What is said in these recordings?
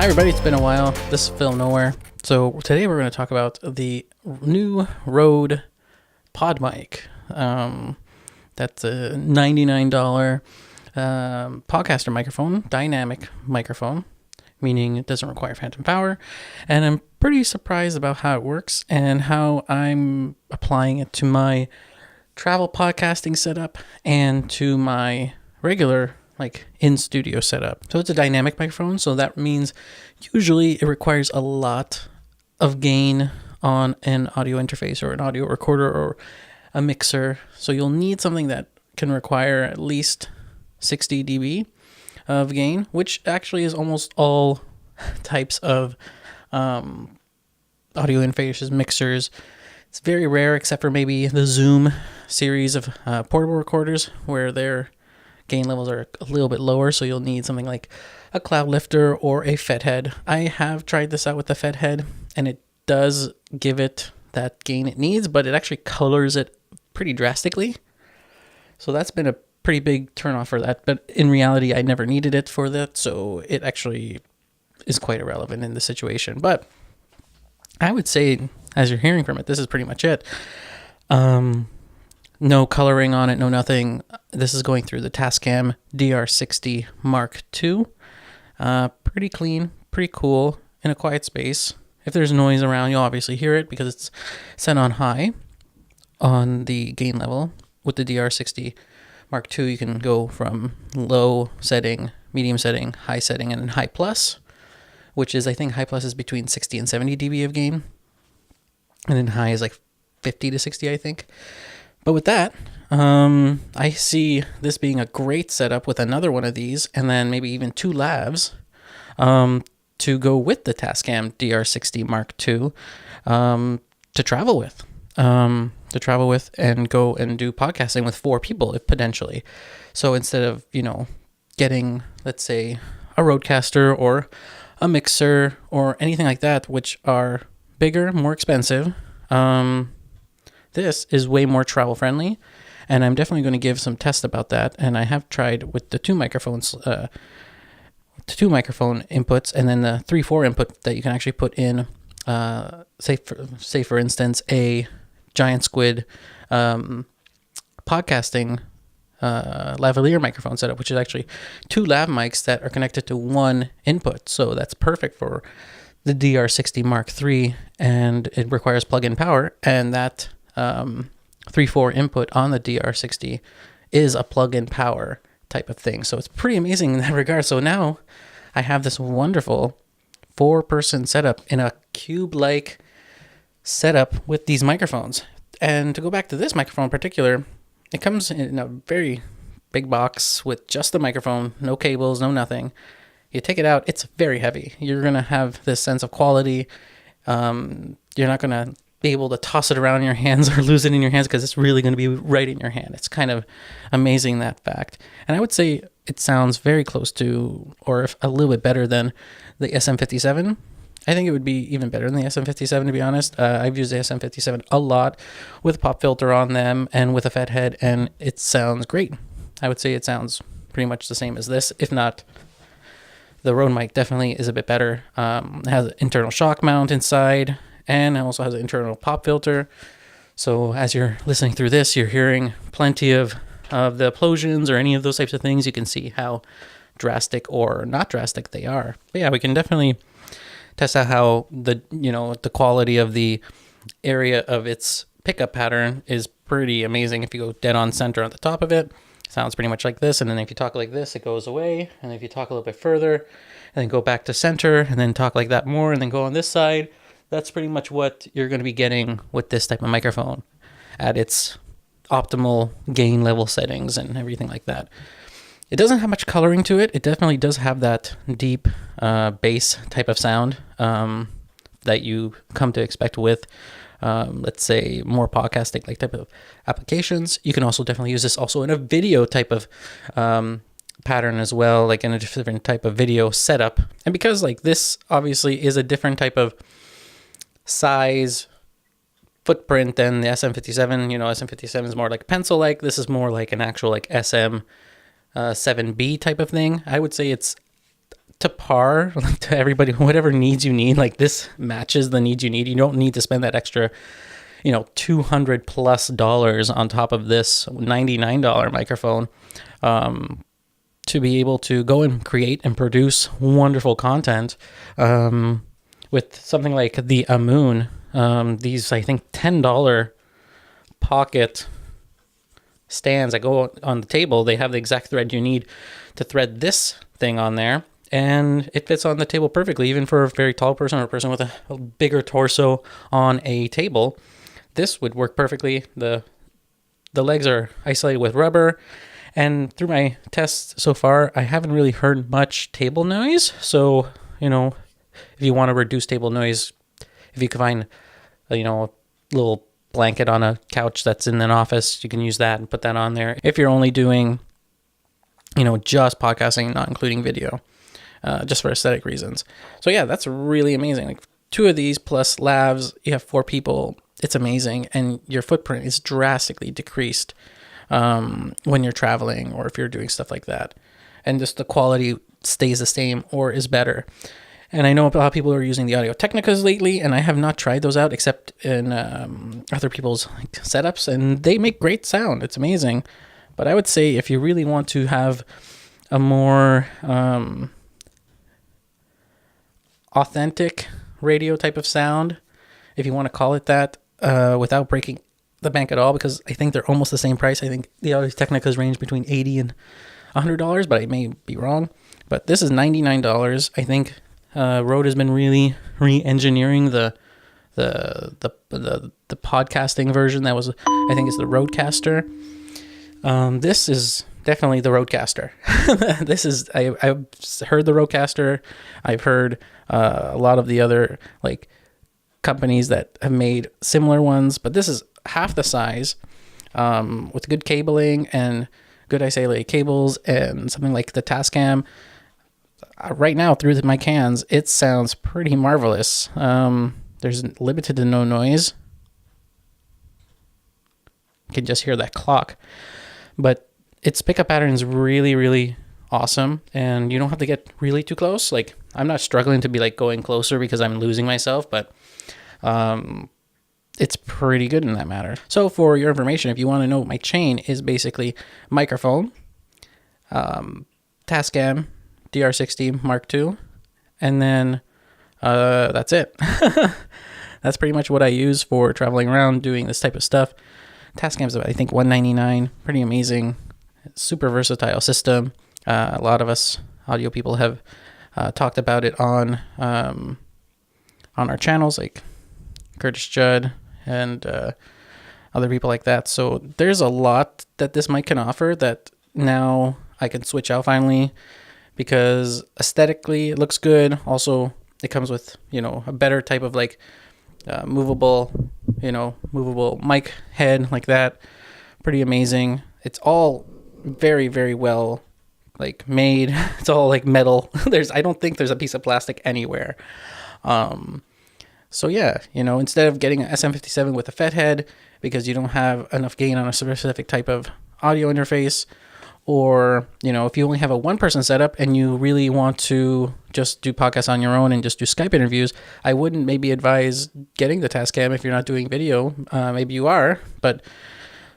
Hi everybody, it's been a while. This is Phil Nowhere. So today we're going to talk about the new Rode PodMic. That's a $99 podcaster microphone, dynamic microphone, meaning it doesn't require phantom power. And I'm pretty surprised about how it works and how I'm applying it to my travel podcasting setup and to my regular in-studio setup. So it's a dynamic microphone, so that means usually it requires a lot of gain on an audio interface or an audio recorder or a mixer. So you'll need something that can require at least 60 dB of gain, which actually is almost all types of audio interfaces, mixers. It's very rare except for maybe the Zoom series of portable recorders where their gain levels are a little bit lower, so you'll need something like a cloud lifter or a fed head. I have tried this out with the fed head, and it does give it that gain it needs, but it actually colors it pretty drastically. So that's been a pretty big turnoff for that, but in reality, I never needed it for that, so it actually is quite irrelevant in the situation. But I would say, as you're hearing from it, this is pretty much it. No coloring on it, no nothing. This is going through the Tascam DR60 Mark II. Pretty clean, pretty cool, in a quiet space. If there's noise around, you'll obviously hear it because it's set on high on the gain level. With the DR60 Mark II, you can go from low setting, medium setting, high setting, and then high plus, which is, I think high plus is between 60 and 70 dB of gain. And then high is like 50 to 60, I think. But with that, I see this being a great setup with another one of these, and then maybe even two lavs to go with the Tascam DR60 Mark II to travel with. And go and do podcasting with 4 people, if potentially. So instead of, getting, let's say, a Rodecaster or a mixer or anything like that, which are bigger, more expensive, this is way more travel friendly, and I'm definitely going to give some tests about that. And I have tried with the two microphone inputs, and then the 3-4 input that you can actually put in, say for instance, a giant squid podcasting lavalier microphone setup, which is actually 2 lav mics that are connected to one input. So that's perfect for the DR60 Mark III, and it requires plug-in power, and that 3-4 input on the DR60 is a plug-in power type of thing. So it's pretty amazing in that regard. So now I have this wonderful 4-person setup in a cube-like setup with these microphones. And to go back to this microphone in particular, it comes in a very big box with just the microphone, no cables, no nothing. You take it out, it's very heavy. You're going to have this sense of quality. You're not going to be able to toss it around in your hands or lose it in your hands because it's really going to be right in your hand. It's kind of amazing, that fact. And I would say it sounds very close to, or a little bit better than, the SM57. I think it would be even better than the SM57, to be honest. I've used the SM57 a lot with a pop filter on them and with a fed head, and it sounds great. I would say it sounds pretty much the same as this, if not. The Rode mic definitely is a bit better. It has an internal shock mount inside, and it also has an internal pop filter. So as you're listening through this, you're hearing plenty of the implosions or any of those types of things. You can see how drastic or not drastic they are. But yeah, we can definitely test out how the quality of the area of its pickup pattern is pretty amazing. If you go dead on center at the top of it, sounds pretty much like this, and then if you talk like this, it goes away, and if you talk a little bit further, and then go back to center, and then talk like that more, and then go on this side, that's pretty much what you're going to be getting with this type of microphone at its optimal gain level settings and everything like that. It doesn't have much coloring to it. It definitely does have that deep bass type of sound that you come to expect with let's say more podcasting like type of applications. You can also definitely use this also in a video type of pattern as well, like in a different type of video setup. And because like this obviously is a different type of size footprint than the SM57, SM57 is more like pencil like, this is more like an actual like SM 7B type of thing. I would say it's to par to everybody, whatever needs you need. Like this matches the needs you need. You don't need to spend that extra, $200+ on top of this $99 microphone to be able to go and create and produce wonderful content with something like the Amoon. These, I think, $10 pocket stands that go on the table. They have the exact thread you need to thread this thing on there, and it fits on the table perfectly, even for a very tall person or a person with a bigger torso on a table. This would work perfectly. The legs are isolated with rubber, and through my tests so far, I haven't really heard much table noise. So, if you want to reduce table noise, if you can find, a little blanket on a couch that's in an office, you can use that and put that on there. If you're only doing, just podcasting, not including video, just for aesthetic reasons. So yeah, that's really amazing. Like 2 of these plus lavs, you have 4 people. It's amazing. And your footprint is drastically decreased when you're traveling or if you're doing stuff like that. And just the quality stays the same or is better. And I know a lot of people are using the Audio Technicas lately, and I have not tried those out except in other people's setups, and they make great sound. It's amazing. But I would say if you really want to have a more authentic radio type of sound, if you want to call it that, without breaking the bank at all, because I think they're almost the same price. I think the Audio Technicas range between $80 and $100, but I may be wrong. But this is $99. I think Rode has been really re-engineering the podcasting version that was, I think it's the Rodecaster. This is definitely the Rodecaster. I've heard the Rodecaster. I've heard a lot of the other companies that have made similar ones, but this is half the size, with good cabling and good cables and something like the Tascam. Right now, through my cans, it sounds pretty marvelous. There's limited to no noise. You can just hear that clock. But its pickup pattern is really, really awesome. And you don't have to get really too close. I'm not struggling to be going closer because I'm losing myself. But it's pretty good in that matter. So for your information, if you want to know, my chain is basically microphone, Tascam, DR60 Mark II, and then that's it. That's pretty much what I use for traveling around doing this type of stuff. Tascam's about, I think, $199. Pretty amazing, super versatile system. A lot of us audio people have talked about it on our channels, like Curtis Judd and other people like that. So there's a lot that this mic can offer that now I can switch out finally, because aesthetically it looks good. Also, it comes with, a better type of movable mic head like that. Pretty amazing. It's all very, very well made. It's all metal. I don't think there's a piece of plastic anywhere. So yeah, instead of getting an SM57 with a FET head because you don't have enough gain on a specific type of audio interface, or, if you only have a one-person setup and you really want to just do podcasts on your own and just do Skype interviews, I wouldn't maybe advise getting the Tascam if you're not doing video. Maybe you are, but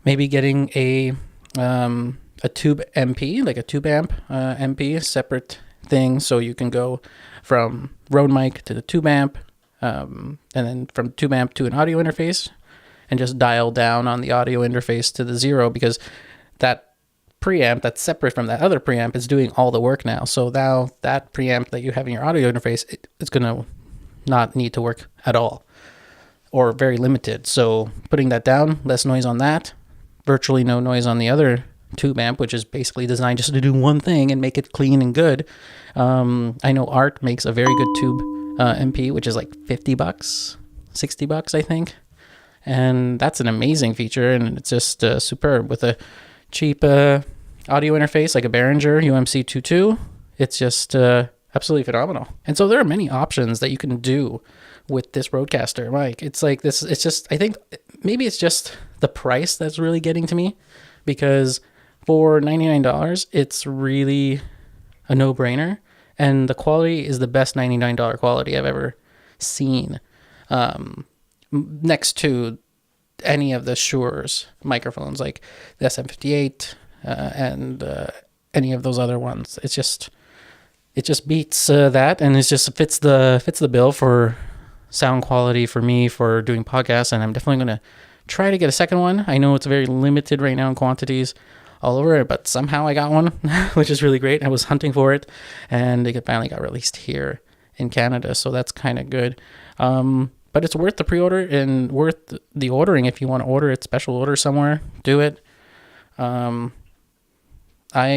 maybe getting a tube MP, a tube amp MP, separate thing, so you can go from Rode mic to the tube amp, and then from tube amp to an audio interface, and just dial down on the audio interface to the 0, because that preamp that's separate from that other preamp is doing all the work now. So now that preamp that you have in your audio interface, it's going to not need to work at all, or very limited. So putting that down, less noise on that, virtually no noise on the other tube amp, which is basically designed just to do one thing and make it clean and good. I know Art makes a very good tube MP, which is $50, $60, I think. And that's an amazing feature, and it's just superb with a cheap audio interface like a Behringer UMC22. It's just absolutely phenomenal. And so there are many options that you can do with this Rodecaster mic. It's this. It's just, I think maybe it's just the price that's really getting to me, because for $99, it's really a no-brainer. and the quality is the best $99 quality I've ever seen, next to any of the Shure's microphones, like the SM58 and any of those other ones. It just beats that, and it just fits the bill for sound quality for me for doing podcasts. And I'm definitely going to try to get a second one. I know it's very limited right now in quantities all over, but somehow I got one, which is really great. I was hunting for it, and it finally got released here in Canada, so that's kind of good. But it's worth the pre-order and worth the ordering. If you want to order it, special order somewhere, do it. I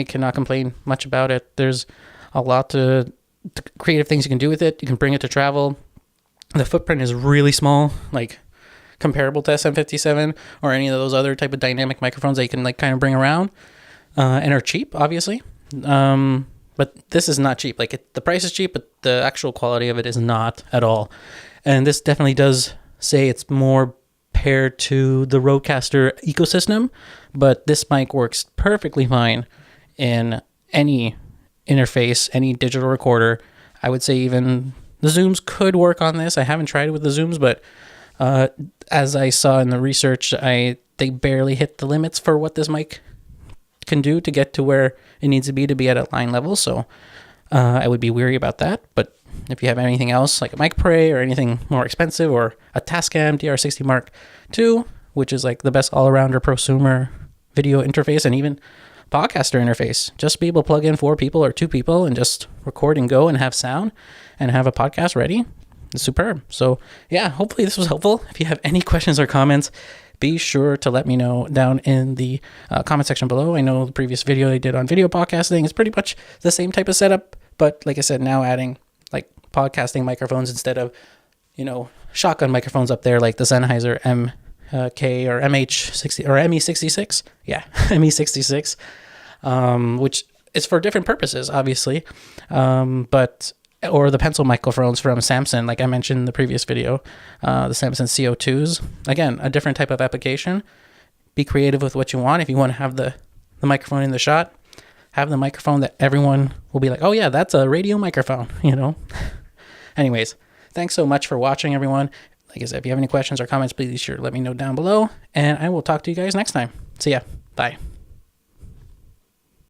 cannot complain much about it. There's a lot of creative things you can do with it. You can bring it to travel. The footprint is really small, like comparable to SM57 or any of those other type of dynamic microphones that you can like kind of bring around, and are cheap, obviously. But this is not cheap. Like the price is cheap, but the actual quality of it is not at all. And this definitely does say it's more paired to the Rodecaster ecosystem, but this mic works perfectly fine in any interface, any digital recorder. I would say even the Zooms could work on this. I haven't tried it with the Zooms, but as I saw in the research, they barely hit the limits for what this mic can do to get to where it needs to be at a line level. So I would be weary about that. But if you have anything else like a mic Prey or anything more expensive, or a Tascam DR60 Mark II, which is like the best all-arounder prosumer video interface and even podcaster interface, just be able to plug in 4 people or 2 people and just record and go and have sound and have a podcast ready. It's superb. So yeah, hopefully this was helpful. If you have any questions or comments, be sure to let me know down in the comment section below. I know the previous video I did on video podcasting is pretty much the same type of setup, but like I said, now adding like podcasting microphones instead of, shotgun microphones up there, like the Sennheiser MK or MH60 or ME66. Yeah, ME66, which is for different purposes, obviously. Or the pencil microphones from Samson, like I mentioned in the previous video, the Samson CO2s. Again, a different type of application. Be creative with what you want. If you want to have the microphone in the shot, have the microphone that everyone will be like, oh yeah, that's a radio microphone, Anyways, thanks so much for watching, everyone. Like I said, if you have any questions or comments, please be sure to let me know down below, and I will talk to you guys next time. See ya. Bye.